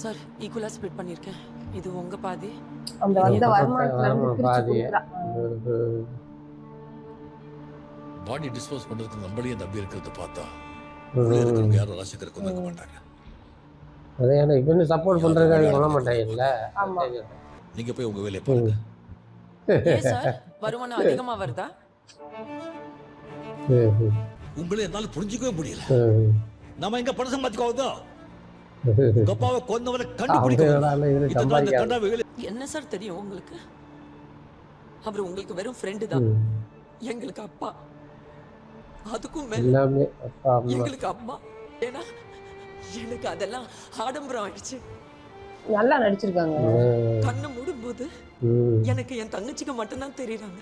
Sir ஈக்குவலா split பண்ணிருக்கேன். இது உங்க பாதி. அந்த வந்த வருமானத்துல இருந்து பிரிச்சு கொடுக்குறா. பாடி டிஸ்போஸ் பண்றதுக்கு நம்மளையே நம்பி இருக்கிறத பார்த்தா உள்ள இருக்கிறவங்க யாரும் ராசிக்கரை கொண்டாங்க மாட்டாங்க. அதே இவனு சப்போர்ட் பண்றதுக்கு சொல்ல மாட்டாங்கல்ல. ஆமா. நீங்க போய் உங்க வேலையை பாருங்க. ஏன் சார் வருமானம் அதிகமா வருதா? உங்களை என்னால புரிஞ்சுக்கவே முடியல. நம்ம எங்க பணம் சம்பாதிக்காதோ கப்பாவை கொன்னவரை கண்டுபிடிக்க. என்ன சார் தெரியும் உங்களுக்கு? அவர் உங்களுக்கு வெறும் ஃப்ரெண்டு தான். எங்களுக்கு அப்பா. அதுக்கும் மேல எங்களுக்கு அம்மா. ஏன்னா எனக்கு அதெல்லாம் ஆடம்பரம் ஆயிடுச்சு. நல்லா நடிச்சிருக்காங்க. கண்ணு மூடும்போது எனக்கு என் தங்கச்சிக்கு மட்டும்தான் தெரியுறாங்க.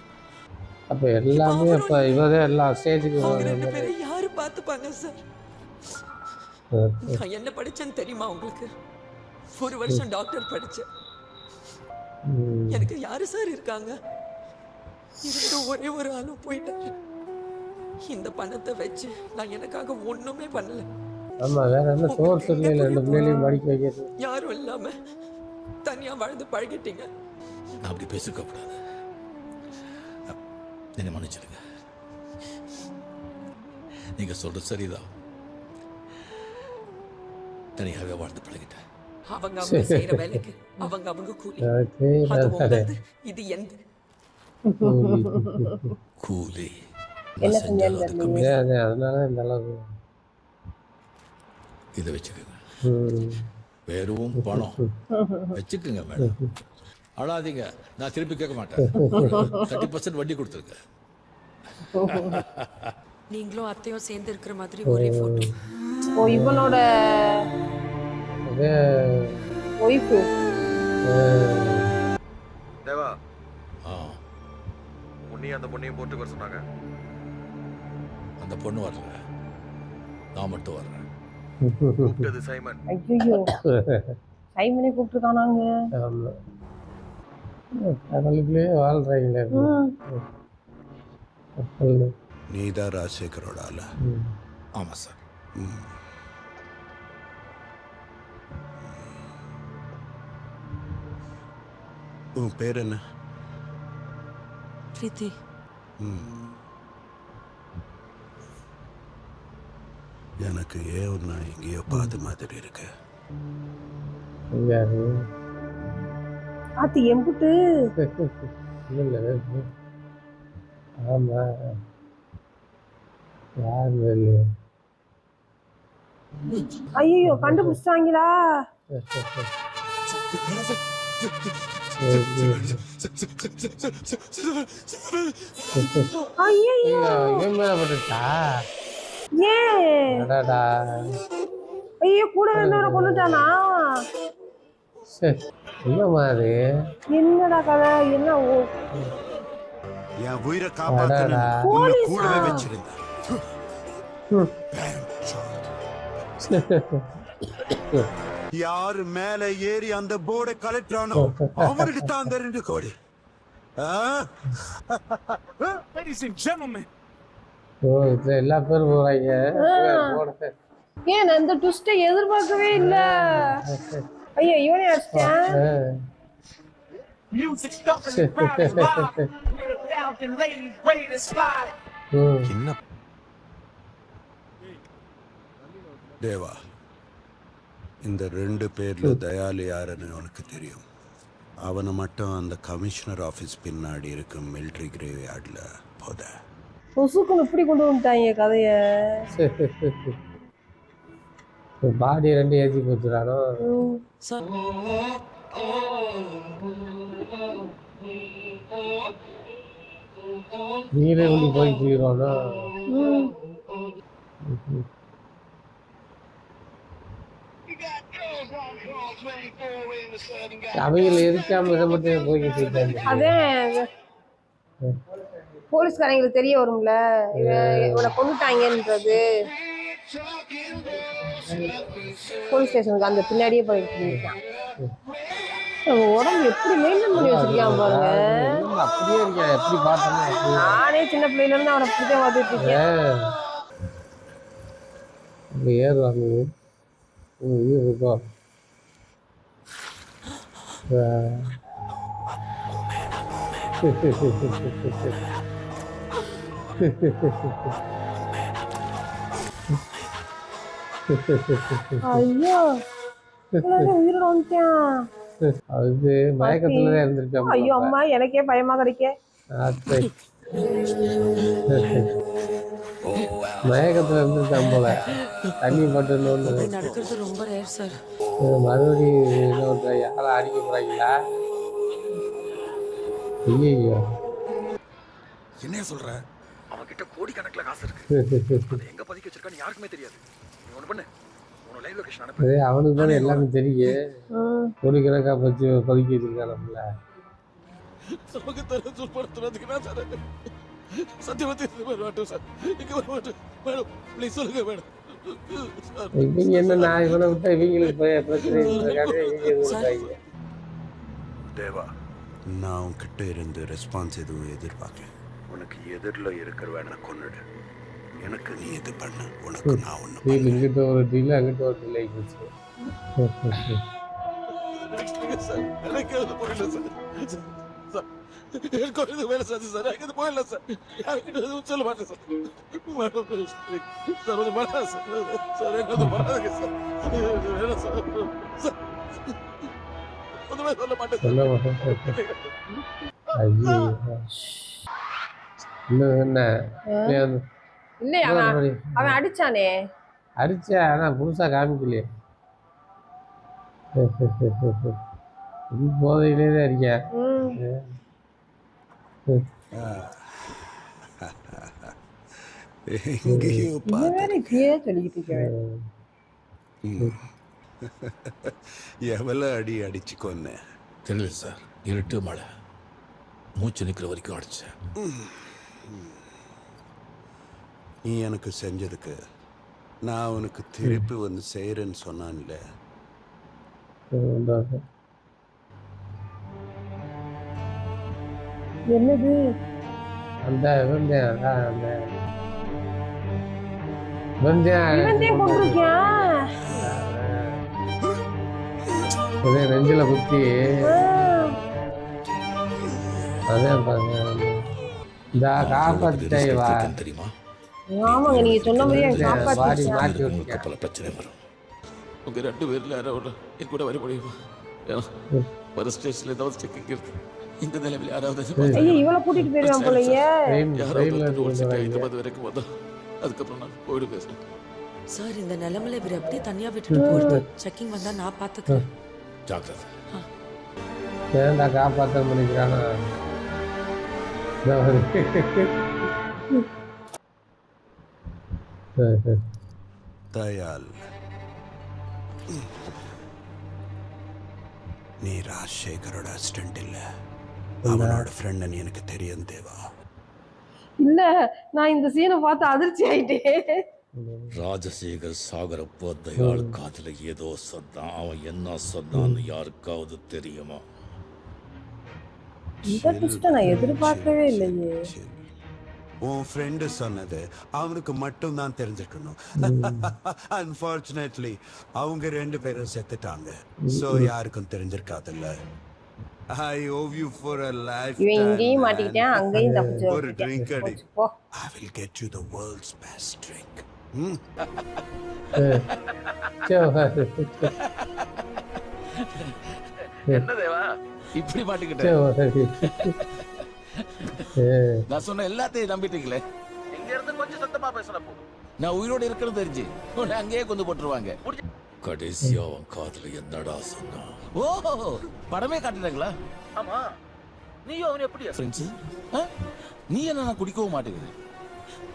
அப்ப எல்லாமே அப்ப இவரே எல்லா ஸ்டேஜுக்கு ரெண்டு பேரும் யாரு பாத்துப்பாங்க சார்? நான் என்ன படிச்சேன்னு தெரியுமா உங்களுக்கு? 1 வருஷம் டாக்டர் படிச்சேன். எனக்கு யாரு சார் இருக்காங்க? இருந்த ஒரே ஒரு ஆளும் போயிட்டாரு. இந்த பணத்தை வச்சு நான் எனக்காக ஒண்ணுமே பண்ணல. ஆமா, வேற என்ன சோர்ஸ் இல்ல. ரெண்டு பிள்ளைகளையும் படிக்க வைக்கிறது யாரும் இல்லாம தனியா வாழ்ந்து பழகிட்டீங்க. நான் அப்படி பேசிருக்க கூடாது. என்ன மன்னிச்சிடுங்க. நீங்க சொல்றது சரிதான். தனியாவே வாழ்ந்து பழகிட்டேன். அவங்க செய்யற வேலைக்கு அவங்க கூலி. இது எந்த கூலி? அதனால இந்த அளவுக்கு இதை வச்சுக்கோங்க. வெறும் பணம் வச்சுக்கோங்க மேடம். அழாதீங்க, நான் திருப்பி கேட்க மாட்டேன். 30% வட்டி கொடுத்துருங்க. நீங்களும் அத்தையும் சேர்ந்து இருக்கிற மாதிரி ஒரே போட்டோ. ஓ, இவனோட ஒய்ஃபு. தேவா, உன்னையும் அந்த பொண்ணையும் போட்டு வர சொன்னாங்க. அந்த பொண்ணு வரல, நான் மட்டும் வர்றேன். கூப்பிட்டது சைமன். ஐயோ, சைமனே கூப்பிட்டுருக்கானாங்க. கடலுக்குள்ளே வாழ்றீங்களே. நீதான் ராஜசேகரோட ஆளா? ஆமா சார். உன் பேர் என்ன? பிரீத்தி. எனக்கு ஒன்னா எங்கேயோ பார்த்த மாதிரி இருக்கு. ஆத்தி எம்புட்டு. ஆமா, யாரு? ஐயோ, கண்டுபிடிச்சிட்டாங்களா? ஐயோ, இவன் மேல பட்டுட்டா. ஐயோ, கூட இருந்தவரை கொண்டுட்டானா? என்ன மாதிரி? என்னடா கதை? என்ன? என் உயிரை காப்பாத்த கூடவே வச்சிருந்தேன். யாரு மேல ஏறி அந்த போர்டை கலெக்டானோ அவருக்கு தான் அந்த 2 கோடி. எல்லா பேரும் போறாங்க. ஏன் அந்த ட்விஸ்டை எதிர்பார்க்கவே இல்ல. ஐயோ, இவனே அடிச்சிட்டேன். தேவா, இந்த 2 பேர்ல தயாலு யாருன்னு உனக்கு தெரியும். அவனை மட்டும் அந்த கமிஷனர் ஆபீஸ் பின்னாடி இருக்கும் மிலிட்டரி கிரேவ் யார்ட்ல போத. பொசுக்குன்னு இப்படி கொண்டு வந்துட்டாங்க கதைய. பாடி 2 ஏஜி போச்சுறானோ. நீரே உண்டி போய் போயிடுவானோ. அவங்கள எரிக்காம இதை மட்டும் போய்கிட்டு இருக்காங்க. அதே போலீஸ்காரங்களுக்கு தெரிய வரும்ல இவனை கொண்டுட்டாங்கன்றது. போலீஸ் ஸ்டேஷனுக்கு அந்த பின்னாடியே போயிட்டு இருக்கான். உடம்பு எப்படி மெயின்டைன் பண்ணி வச்சிருக்கான் பாருங்க. அப்படியே இருக்கேன். எப்படி பார்த்தோம். நானே சின்ன பிள்ளையில இருந்து அவனை அப்படிதான் பார்த்துட்டு இருக்கேன். ஏறுவாங்க. ஐயோ இவ்வளவு உயிரோட வந்துட்டான். அது மயக்கத்துல தான் இருந்திருக்கான் ஐயோ அம்மா எனக்கே பயமா கிடைக்க. மயக்கத்துல இருந்திருக்கான் போல. தண்ணி போட்டு இப்படி நடக்கிறது ரொம்ப ரேர் சார். மறுபடியும் இன்னொருத்தர் யாரை அடிக்க போறாங்களா? ஐயோ என்ன சொல்ற? அவன்கிட்ட கோடிக்கணக்கில் காசு இருக்கு. அதை எங்க பதுக்கி வச்சிருக்கான்னு யாருக்குமே தெரியாது. நீ ஒண்ணு பண்ணு, உன்னோட லைவ் லொகேஷன் அனுப்பு. அதே அவனுக்கு தானே எல்லாமே தெரியும். கோடிக்கணக்கா வச்சு பதுக்கி வச்சிருக்கான் நம்மள. நமக்கு தர சொல்படுத்துறதுக்கு நான் சார் சத்தியவதி வரமாட்டோம் சார். இங்க வரமாட்டோம் மேடம், ப்ளீஸ் சொல்லுங்க மேடம். இவங்க என்ன நான் இவனை விட்டா இவங்களுக்கு போய் பிரச்சனை இவங்க. தேவா, நான் உன்கிட்ட இருந்து ரெஸ்பான்ஸ் எதுவும் எதிர்பார்க்கல. உனக்கு எதிரில் இருக்கிறவன கொன்னுடு. எனக்கு நீ இது பண்ண, உனக்கு நான் ஒன்று. இங்கிட்ட ஒரு டீல் அங்கிட்ட ஒரு டீல் ஆகிடுச்சு. சார் எனக்கு அது போயிடல சார். எனக்கு ஒரு வேலை சார் சார் எனக்கு போயிடல சார். யாருக்கிட்ட சொல்ல மாட்டேன் சார். மேடம் சார் வந்து பண்ணா சார். சார் எனக்கு வந்து பண்ணாதுங்க சார். வேலை சார் சார் ஒன்றுமே சொல்ல மாட்டேன் சொல்ல மாட்டேன். ஐயோ என்ன இல்லையா அவன் அடிச்சானே. அடிச்சா ஆனா புதுசா காமிக்கலையே. போதையிலே தான் இருக்கேன். எங்கேயோ சொல்லிக்கிட்டு எவ்வளோ அடி அடிச்சு கொன்ன தெரியல சார். இருட்டு மழை, மூச்சு நிற்கிற வரைக்கும் அடிச்சேன். நீ எனக்கு செஞ்சதுக்கு நான் உனக்கு திருப்பி வந்து செய்கிறேன்னு சொன்னான்ல. என்னது அந்த நெஞ்சில குத்தி அதான் காப்பாத்திட்டா தெரியுமா? ஆமாங்க நீங்க சொன்ன மாதிரியே பாடி மாற்றி பல பிரச்சனை வரும். உங்க 2 பேர்ல யாராவது என் கூட வர முடியுமா? ஒரு ஸ்டேஷன்ல ஏதாவது செக்கிங் இருக்கு. இந்த நிலைமையில யாராவது ஐயோ இவளை கூட்டிட்டு போயிருவான் போலயே. இந்த வரைக்கும் வந்தா அதுக்கப்புறம் நான் போயிடுவேன் சார். சார் இந்த நிலைமையில இவர் அப்படியே தனியா விட்டுட்டு போறது. செக்கிங் வந்தா நான் பாத்துக்கிறேன். ஜாக்கிரதை. ஏன்டா காப்பாற்ற முடிக்கிறானா? தயால், நீ ராஜசேகரோட அசிஸ்டன்ட் இல்ல, அவனோட ஃப்ரெண்ட் எனக்கு தெரியும் தேவா. இல்ல நான் இந்த சீனை பார்த்து அதிர்ச்சி ஆயிட்டேன். ராஜசேகர் சாகரப்போ தயாள் காதுல ஏதோ சொன்னான். அவன் என்ன சொன்னான்னு யாருக்காவது தெரியுமா? நான் எதிர்பார்க்கவே இல்லையே. உன் ஃப்ரெண்டு சொன்னது அவனுக்கு மட்டும் தான் தெரிஞ்சிருக்கணும். அன்பார்ச்சுனேட்லி அவங்க 2 பேரும் செத்துட்டாங்க. சோ யாருக்கும் தெரிஞ்சிருக்காதுல்ல. I owe you for a lifetime. இவன் இங்கேயும் மாட்டிக்கிட்டேன், அங்கேயும் தப்பிச்சு. ஒரு ட்ரிங்க் அடி. I will get you the world's best drink. என்ன தேவா இப்படி மாட்டிக்கிட்ட? நான் சொன்ன எல்லாத்தையும் நம்பிட்டீங்களே. இங்க இருந்து கொஞ்சம் சத்தமா பேசணும். நான் உயிரோடு இருக்கிறது தெரிஞ்சு உன்னை அங்கேயே கொண்டு போட்டுருவாங்க. கடைசியா அவன் காதுல என்னடா சொன்னான்? ஓ படமே காட்டுறாங்களா? ஆமா. நீயும் அவன் எப்படியா ஃப்ரெண்ட்ஸ்? நீ என்ன நான் குடிக்கவும் மாட்டேங்குது.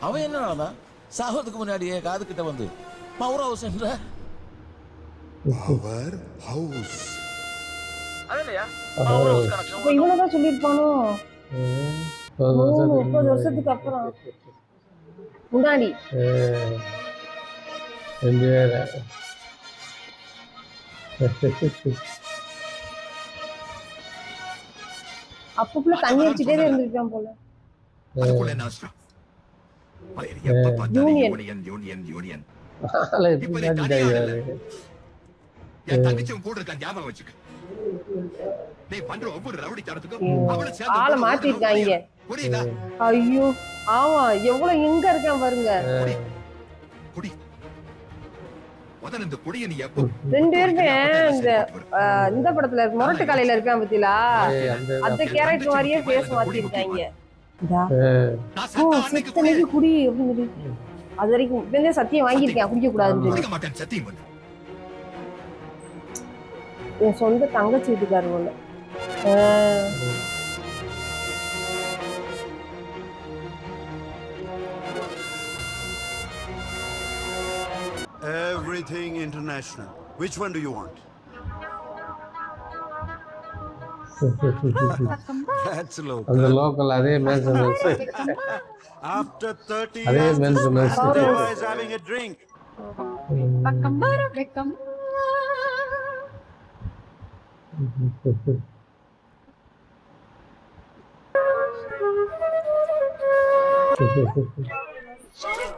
அவன் என்னதான் சாகிறதுக்கு முன்னாடியே காது கிட்ட வந்து பவர் ஹவுஸ் என்ற பவர் ஹவுஸ் இவனதான் சொல்லிருப்பானோ 30 வருஷத்துக்கு அப்புறம் முன்னாடி. அப்பக்குள்ள தண்ணி அடிச்சுட்டே இருந்திருக்கான் போல. யூனியன் என் தங்கச்சி உன் கூட இருக்க ஞாபகம் வச்சுக்க. நீ பண்ற ஒவ்வொரு ரவுடி தரத்துக்கும் அவளை சேர்ந்து ஆளை மாத்திருக்காங்க. புரியுதா? ஐயோ ஆமா எவ்வளவு எங்க இருக்கான் பாருங்க. குடி. முதல்ல இந்த குடியை நீ எப்போ ரெண்டு பேருமே இந்த படத்துல முரட்டு காலையில இருக்கான் பத்திலா அந்த கேரக்டர் மாதிரியே பேச மாத்திருக்காங்க. செத்தனைக்கு குடி அப்படின்னு சொல்லி அது வரைக்கும் இப்ப சத்தியம் வாங்கியிருக்கேன் குடிக்க கூடாதுன்னு சொல்லி. மாட்டேன் சத்தியம் பண்ணு. என் சொந்த தங்கச்சி வீட்டுக்காரு போல. Everything international. Which one do you want? That's local. அந்த லோக்கல் அதே மென்ஸ் After 30 அதே years, men's Deva is having a drink.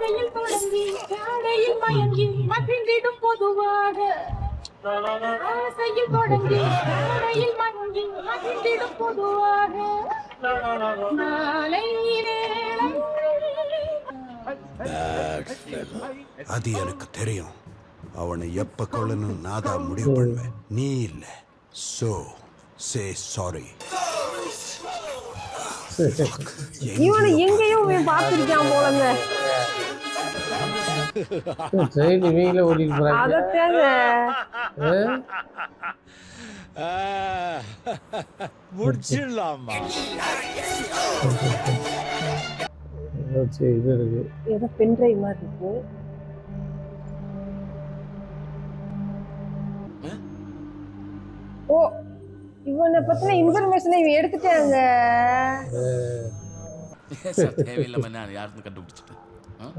கையில் தொடங்கி காடையில் மயங்கி மகிழ்ந்திடும் பொதுவாக ஆசையில் தொடங்கி காடையில் மயங்கி மகிழ்ந்திடும் பொதுவாக மாலை நேரம் அது எனக்கு தெரியும். அவனை எப்ப கொள்ளணும் நான் தான் முடிவு பண்ணுவேன், நீ இல்ல. So say sorry. இவனை எங்கேயும் பார்த்திருக்கான் போலங்க. ட்ரெயின் இவங்கள ஓடிட்டு போறாங்க. அதத்தாங்க முடிச்சிடலாமா? இது இருக்கு ஏதோ பென்ட்ரைவ் மாதிரி இருக்கு. ஓ இவனை பத்தின இன்ஃபர்மேஷனை இவன் எடுத்துட்டாங்க. தேவையில்லாம நான் யாருன்னு கண்டுபிடிச்சிட்டேன்.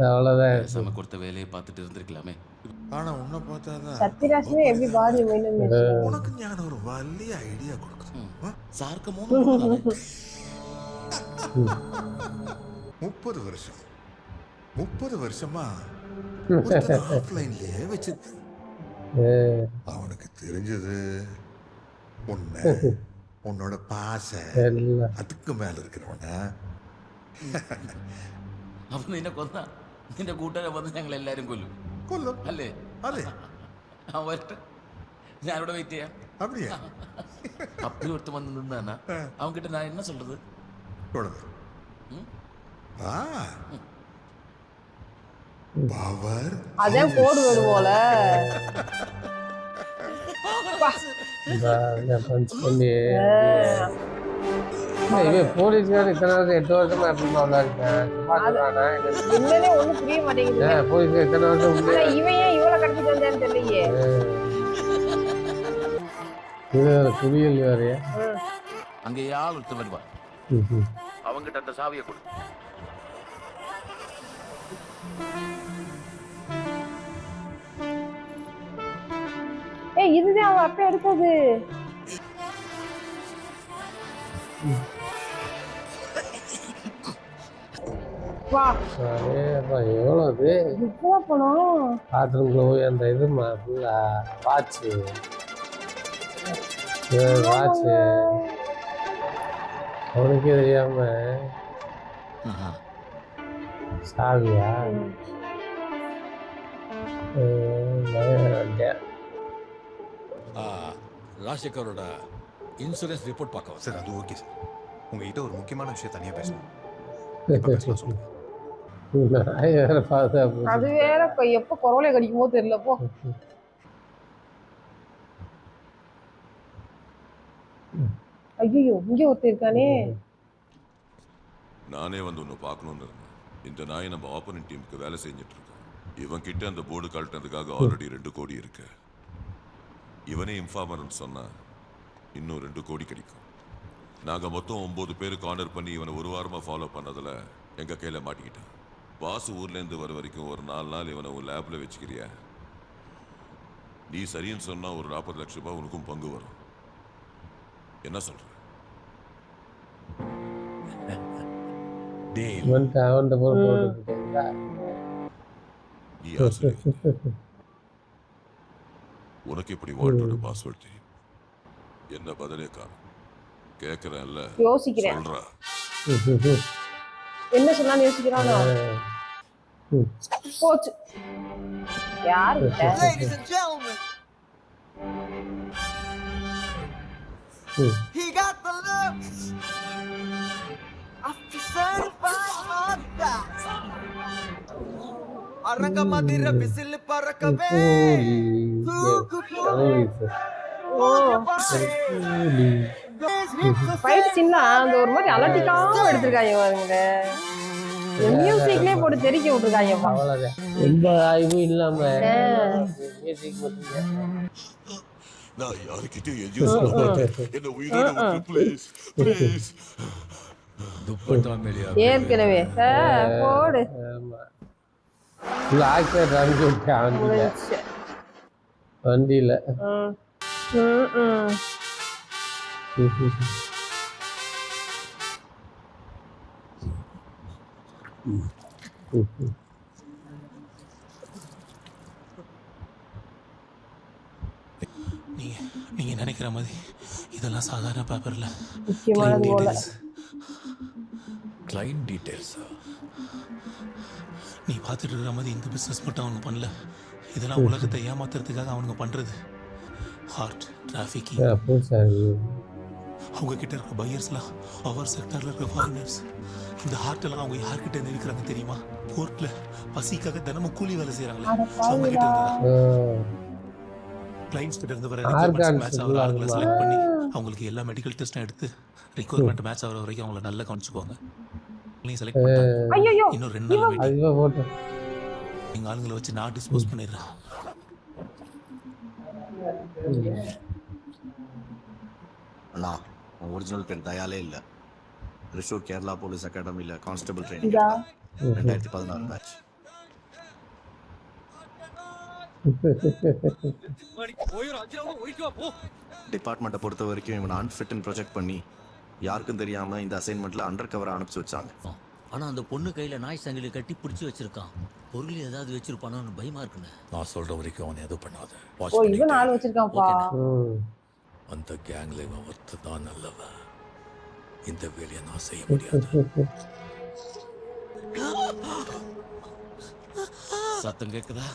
அவ்வளவுதான். சம கொடுத்த வேலையை பார்த்துட்டு இருந்திருக்கலாமே. ஆனா உன்னை பார்த்தாதான் சத்யராஜ்மே எப்படி பாடி மெயின்டைன் உனக்கு ஞான ஒரு வலிய ஐடியா கொடுக்குது. சாருக்கு 3 30 வருஷமா ஆஃப்லைன்லயே வச்சு அவனுக்கு தெரிஞ்சது உன்னோட பாச அதுக்கு மேல இருக்கிறவன അവൻ നിന്നെ കൊന്ന നിന്റെ കൂട്ടുകാരെ വന്ന് ഞങ്ങൾ എല്ലാരും കൊല്ലും കൊല്ലും അല്ലേ? അതെ. അവൻ വരട്ടെ, ഞാനിവിടെ വെയിറ്റ് ചെയ്യാം. அப்படியா? அப்படி ஒருத்தன் வந்து நின்னானா அவன் கிட்ட நான் என்ன சொல்றது? பவர் அதான் கோடு வரும் போல. இவன் போலீஸ்காரன் இத்தனை வருஷம் 8 வருஷமா எப்படிமா உள்ள இருக்கேன்? என்னன்னே ஒண்ணும் புரிய மாட்டேங்குது. போலீஸ்கார் இத்தனை வருஷம் உள்ள இவன் ஏன் இவ்வளவு கடத்திட்டு வந்தான்னு தெரியலையே. இது குவியல் வேறையா? அங்கே ஆள் ஒருத்தன் வருவா, அவங்கிட்ட அந்த சாவியை கொடு. ஏய் இதுதான் அவன் அப்ப எடுத்தது. வா எவ்வளவு இவ்வளவு பணம். பாத்ரூம்ல போய் அந்த இது ஃபுல்லா வாட்சு அவனுக்கே தெரியாம சாவியா ராஜசேகரோட இன்சூரன்ஸ் ரிப்போர்ட் பார்க்கலாம் சார். அது ஓகே சார். உங்ககிட்ட ஒரு முக்கியமான விஷயம் தனியா பேசணும். அது வேற எப்ப கொரோனா கடிக்குமோ தெரியல. போ ஐயோ இங்க ஒருத்தர் இருக்கானே. நானே வந்து ஒன்று பார்க்கணுன்னு இருந்தேன். இந்த நாய் நம்ம ஆப்போனன்ட் டீமுக்கு வேலை செஞ்சுட்டு இருக்கேன். இவன் கிட்ட அந்த போர்டு கழட்டினதுக்காக ஆல்ரெடி 2 கோடி இருக்கு. இவனே இன்ஃபார்மர்னு சொன்னா இன்னும் 2 கோடி கிடைக்கும். நாங்கள் மொத்தம் 9 பேர் கார்னர் பண்ணி இவனை 1 வாரமாக ஃபாலோ பண்ணதில் எங்கள் கையில் மாட்டிக்கிட்டான். பாசு ஊர்லேருந்து வர வரைக்கும் ஒரு 4 நாள் இவனை ஒரு லேபில் வச்சுக்கிறியா? நீ சரின்னு சொன்னால் ஒரு 40 லட்ச ரூபாய் உனக்கும் பங்கு வரும். என்ன சொல்ற? நீ யார் சொல்லு? உனக்கு எப்படி வால்ட்டோட பாஸ்வேர்ட் தெரியும்? என்ன பதிலே காணும். கேட்கறேன்ல, யோசிக்கிறேன். சொல்றா. என்ன சொன்னாலும் யோசிக்கிறானோ. போச்சு. யாரு Ladies and gentlemen, he got the looks of the certified mother. Aranga மதிர whistle பறக்கவே fight சீன்னா அந்த ஒரு மாதிரி அலட்டிக்காம எடுத்திருக்காங்க பாருங்க. மியூசிக்லயே போட்டு தெறிக்க விட்டுருக்காங்கப்பா. அவ்வளவுதான். எந்த ஆய்வும் இல்லாம மியூசிக் மட்டும். நான் யாருக்கிட்டையும் எதுவும் சொல்ல மாட்டேன். என்ன உயிரோட விட்டு ப்ளீஸ் ப்ளீஸ். துப்பட்டா மேலியா ஏற்கனவே போடு. ஆமா. லாக்டர் ரங்கி விட்டான் வண்டியில. நீங்க நினைக்கிற மாதிரி இதெல்லாம் சாதாரண பேப்பர்ல முக்கியமானது போல. கிளைண்ட் டீடைல்ஸா? நீ பார்த்துட்டு இருக்கிற மாதிரி இந்த பிஸ்னஸ் மட்டும் அவனுங்க பண்ணல. இதெல்லாம் உலகத்தை ஏமாத்துறதுக்காக அவனுங்க பண்றது. Heart trafficking. அவங்க கிட்ட இருக்கிற பையர்ஸ்லாம் அவர் செக்டர்ல இருக்கிற ஃபாரினர்ஸ். இந்த ஹார்ட் எல்லாம் அவங்க யார்கிட்ட இருந்து இருக்கிறாங்க தெரியுமா? போர்ட்ல பசிக்காக தினமும் கூலி வேலை செய்யறாங்களே, அவங்க கிட்ட இருந்ததா. கிளைண்ட்ஸ் கிட்ட இருந்து வர ரிக்வயர்மெண்ட்ஸ் மேட்ச் ஆகிற ஆளுங்களை செலக்ட் பண்ணி அவங்களுக்கு எல்லா மெடிக்கல் டெஸ்ட்டும் எடுத்து ரிக்வயர்மெண்ட் மேட்ச் ஆகிற வரைக்கும் அவங்கள நல்லா கவனிச்சுக்குவாங்க. நீங்க செலக்ட் பண்ணி இன்னும் 2 நாள் வெயிட். எங்க ஆளுங்களை வச்சு நான் டிஸ்போஸ் பண்ணிடுறேன். அண்ணா, ஒரிஜினல் பேர் தயாலே இல்லை. ரிஷூர் கேரளா போலீஸ் அகாடமியில் கான்ஸ்டபிள் ட்ரைனிங் 2016 பேட்ச். டிபார்ட்மெண்ட்டை பொறுத்த வரைக்கும் இவனை அன்ஃபிட்னு ப்ரொஜெக்ட் பண்ணி யாருக்கும் தெரியாமல் இந்த அசைன்மெண்ட்டில் அண்டர் கவரை அனுப்பிச்சு வச்சாங்க. ஆனால் அந்த பொண்ணு கையில் நாய் சங்கிலி கட்டி பிடிச்சி வச்சிருக்கான். பொருள் ஏதாவது வச்சிருப்பானோன்னு பயமா இருக்குண்ணே. நான் சொல்ற வரைக்கும் அவனை எதுவும் பண்ணாத. ஓ, இவன் ஆள் வச்சிருக்கான்ப்பா. அந்த கேங்ல இவன் ஒருத்தன் தான் நல்லவன். இந்த வேலையை நான் செய்ய முடியாது. சத்தம் கேக்குதா?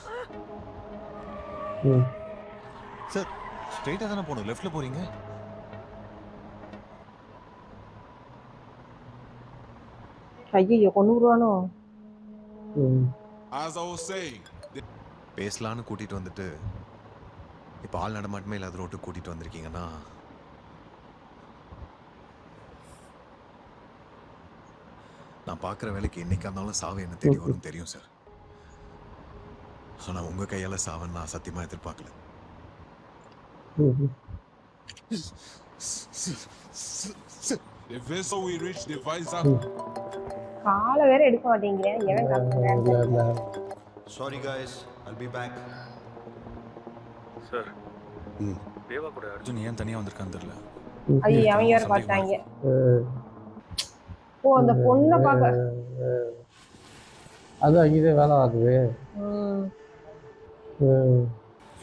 சார், ஸ்ட்ரைட்டாக தானே போகணும், லெஃப்ட்ல போறீங்க. ஐயோ, கொண்டு விடுவானோ. பேசலான்னு கூட்டிட்டு வந்துட்டு இப்போ ஆள் நடமாட்டமே இல்லாத ரோட்டுக்கு கூட்டிட்டு வந்திருக்கீங்கன்னா நான் பார்க்குற வேலைக்கு என்னைக்கா இருந்தாலும் சாவு என்ன தேடி வரும் தெரியும் சார். ஆனால் உங்கள் கையால் சாவன்னு நான் சத்தியமாக எதிர்பார்க்கல. காலை வேற எடுக்க மாட்டேங்கிறேன். எவன் கத்துறான்? Sorry guys, I'll be back. Sir, Deva கூட அர்ஜுன் ஏன் தனியாக வந்திருக்கான்னு தெரியல. ஐயோ, அவங்க வேற பார்த்தாங்க. ஓ, அந்த பொண்ணை பார்க்க அது அங்கேயே வேலை ஆகுது.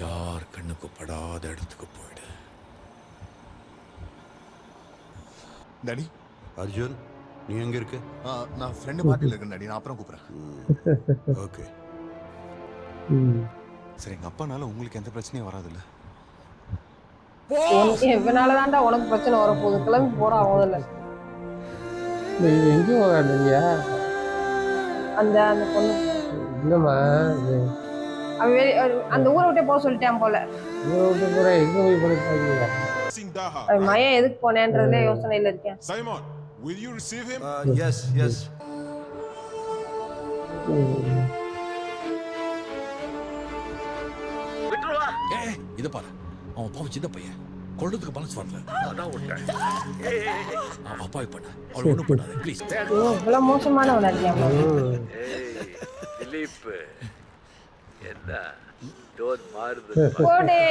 யார் கண்ணுக்கு படாத இடத்துக்கு போயிடு. டாடி, அர்ஜுன் நீ எங்க இருக்க? நான் ஃப்ரெண்டு பார்ட்டியில் இருக்கேன் டாடி, நான் அப்புறம் கூப்பிட்றேன். ஓகே. சரி, எங்கள் அப்பானால உங்களுக்கு எந்த பிரச்சனையும் வராதுல்ல? எவனால தான்டா உனக்கு பிரச்சனை வரப்போகுது. கிளம்பி போறா முதல்ல. எங்கே போகாதீங்க. அந்த அந்த பொண்ணு இல்லைம்மா, அவன் அந்த ஊரை விட்டே போக சொல்லிட்டான் போல. ஊரை விட்டு போற எங்க போய் படிப்பாங்க? மயம் எதுக்கு போனேன்றதுல யோசனையில இருக்கேன். Simon, will you receive him? Yes, yes. இத பாரு, அவன் பாவம் சின்ன பையன், கொள்றதுக்கு மனசு வரல. அதான் விட்டேன். அவன் அப்பாவி பண்ண, அவளை ஒன்றும் பண்ணாத ப்ளீஸ். இவ்வளவு மோசமானவனா இருக்கியா? திலீப், என்ன டோன் மாறுது? போடே.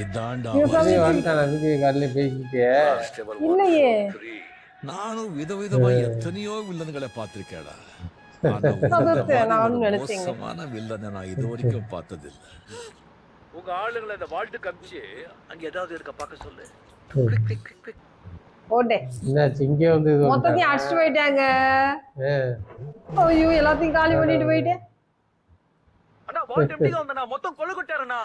இதாண்டா காலையில பேசிட்டே இல்லையே. நானும் விதவிதமா எத்தனையோ வில்லன்களை பார்த்திருக்கேடா. நானும் நினைச்சேன். மோசமான வில்லனை நான் இது வரைக்கும் பார்த்ததில்லை. உங்க ஆளுங்களை இந்த வால்ட்டுக்கு அமிச்சு அங்க ஏதாவது இருக்க பார்க்க சொல்லு. போட்டே என்னாச்சு இங்கே வந்து இது மொத்தத்தையும் அடிச்சுட்டு போயிட்டாங்க. ஐயோ எல்லாத்தையும் காலி பண்ணிட்டு போயிட்டேன். அண்ணா வால்ட் எப்படி வந்தனா மொத்தம் கொலை கொட்டாருண்ணா.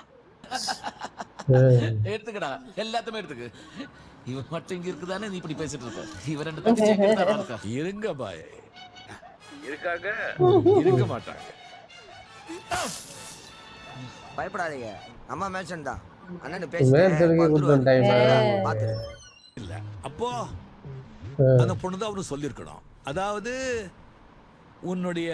எடுத்துக்கடா எல்லாத்தையுமே எடுத்துக்கு. இவன் மட்டும் இங்க இருக்குதானே நீ இப்படி பேசிட்டு இருக்க. இவன் ரெண்டு தங்கச்சி இருங்க பாய் இருக்காங்க இருக்க மாட்டாங்க. பயப்படாதீங்க, அம்மா மேன்ஷன் தான். அண்ணன் மேன்ஷனுக்கு கொடுத்த டைம் பாத்துருங்க. இல்ல அப்போ அந்த பொண்ணு தான் அவனு சொல்லியிருக்கணும். அதாவது உன்னுடைய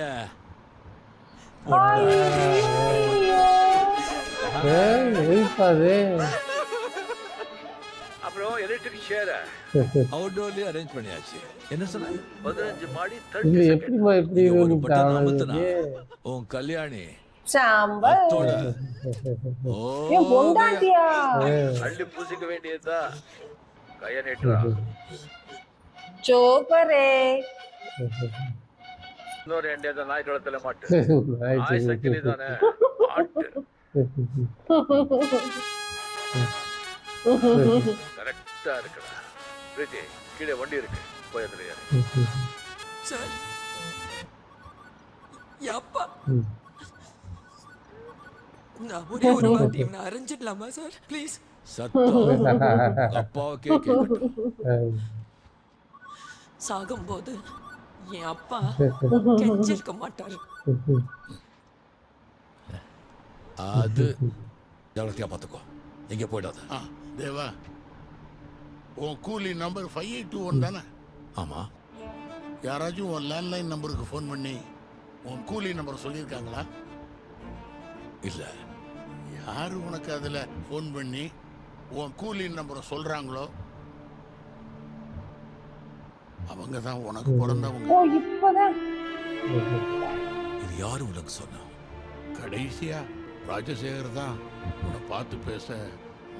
அப்புறம் எலக்ட்ரிக் ஷேர் அவுட்டோர்லயே அரேஞ்ச் பண்ணியாச்சு. என்ன சொன்ன? 15 மாடி இது எப்படிமா இப்படி உன் கல்யாணி சாம்பல் ஓ பொண்டாட்டியா அள்ளி பூசிக்க வேண்டியதா. கைய நீட்டுறா. சோப்பரே இன்னொரு எண்டியத நாய் கழுத்துல மாட்டு. நாய் சக்கிலி தானே மாட்டு. கரெக்டா இருக்குடா. பிரீத்தி கீழே வண்டி இருக்கு, போய் அதுல ஏறு. சார் அப்பா நான் ஒரே ஒரு வாட்டி இவனை அரைஞ்சிடலாமா சார் ப்ளீஸ்? சத்தம் அப்பாவுக்கே கேட்கட்டும். சாகும்போது என் அப்பா கெஞ்சிருக்க மாட்டாரு. அது ஜாகிரதையா பார்த்துக்கோ, எங்க போயிடாத. தேவா, உன் கூலி நம்பர் 5821 தானே? ஆமா. யாராச்சும் உன் லேண்ட்லைன் நம்பருக்கு ஃபோன் பண்ணி உன் கூலி நம்பர் சொல்லியிருக்காங்களா? இல்ல. யாரு உனக்கு அதில் ஃபோன் பண்ணி உன் கூலி நம்பரை சொல்றாங்களோ அவங்க தான் உனக்கு பிறந்தவங்க. இது யாரு உனக்கு சொன்னா? கடைசியா ராஜசேகர் தான் உன்னை பார்த்து பேச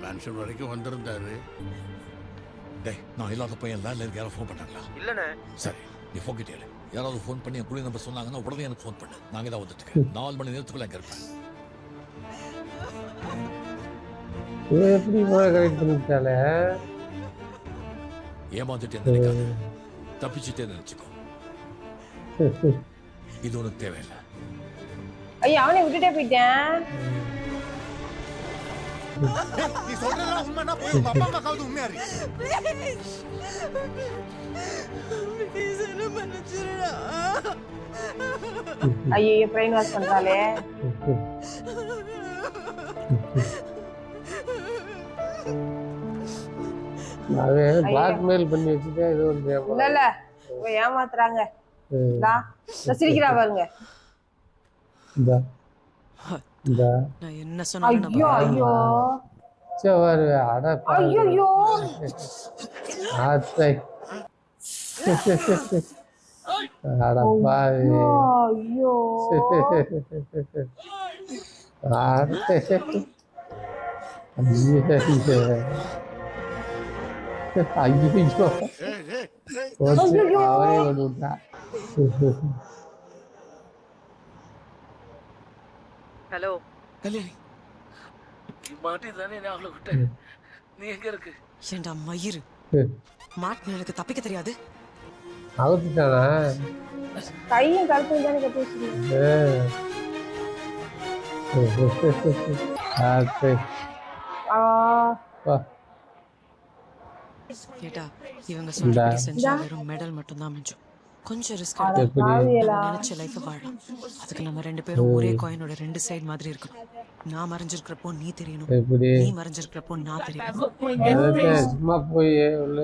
மேன்ஷன் வரைக்கும் வந்திருந்தாரு. டேய், நான் இல்லாத பையன் லேண்ட்லைனுக்கு யாரும் ஃபோன் பண்ணாங்களா? இல்லண்ணே. சரி, நீ போக்கிட்டே இரு. யாராவது ஃபோன் பண்ணி என் கூலி நம்பர் சொன்னாங்கன்னா உடனே எனக்கு ஃபோன் பண்ணு. நாங்க தான் வந்துட்டு 4 மணி நேரத்துக்குள்ள அங்கே இருப்பேன். எப்படி கரெக்ட் பண்ணிட்டாலே ஏமாந்துட்டேன்னு நினைக்காத, தப்பிச்சுட்டே நினைச்சுக்கோ. இது உனக்கு தேவையில்லை. ஐயா அவனை விட்டுட்டே போயிட்டேன். நீ சொல்றதா உண்மைனா போய் உங்க அப்பா அம்மாக்காவது உண்மையா இரு. ப்ளீஸ் என்ன மன்னிச்சிருடா. ஐயோ பிரெயின் வாஷ் பண்றாளே. அது பிளாக்மெயில் பண்ணி வச்சுட்டே இது வந்து இல்ல இல்ல ஏமாத்துறாங்க. சிரிக்கிறா பாருங்க. நான் என்ன சொன்னாலும் ஐயோ ஐயோ சவாரு அட ஐயோ ஆத்தை அட பாவி ஐயோ ஆத்தை ஐயோ அவரே வந்துட்டா. ஹலோ கல்யாணி, மாட்டி தானே நான் அவளை விட்டேன். நீ எங்க இருக்கு? ஏண்டா மயிறு, மாட்டினனுக்கு தப்பிக்க தெரியாது. அவுத்துட்டானா? கையும் கழுத்தையும் தானே கட்டி வச்சிருக்கீங்க. கேட்டா இவங்க சொல்றபடி செஞ்சா வெறும் மெடல் மட்டும் தான் மிஞ்சும். கொஞ்சம் ரிஸ்க் எடுத்து நினைச்ச லைஃப் வாழலாம். அதுக்கு நம்ம 2 பேரும் ஒரே காயினோட 2 சைடு மாதிரி இருக்கணும். நான் மறைஞ்சிருக்கிறப்போ நீ தெரியணும், நீ மறைஞ்சிருக்கிறப்போ நான் தெரியணும். சும்மா போய் உள்ள